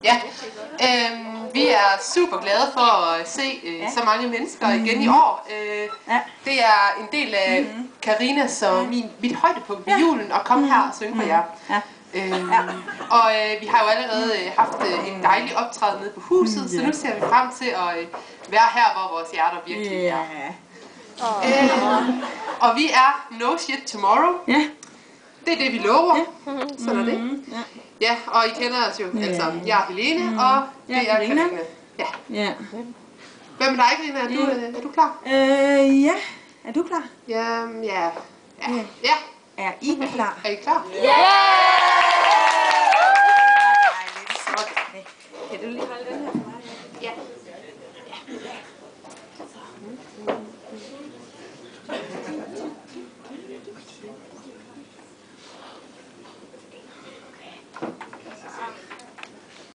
Ja, vi er super glade for at se så mange mennesker igen i år. Det er en del af Karinas og mit højdepunkt ved julen at komme her og synge for jer. Og vi har jo allerede haft en dejlig optræden nede på huset, så nu ser vi frem til at være her, hvor vores hjerter virkelig er. Og vi er No Shit Tomorrow. Det er det, vi lover. Sådan er det. Ja, og I kender os jo alle sammen. Jeg er Helene, og det er Karina. Ja. Hvad med dig, Karina? Er du klar? Ja. Er du klar? Ja. Er I klar? Er I klar? Ja!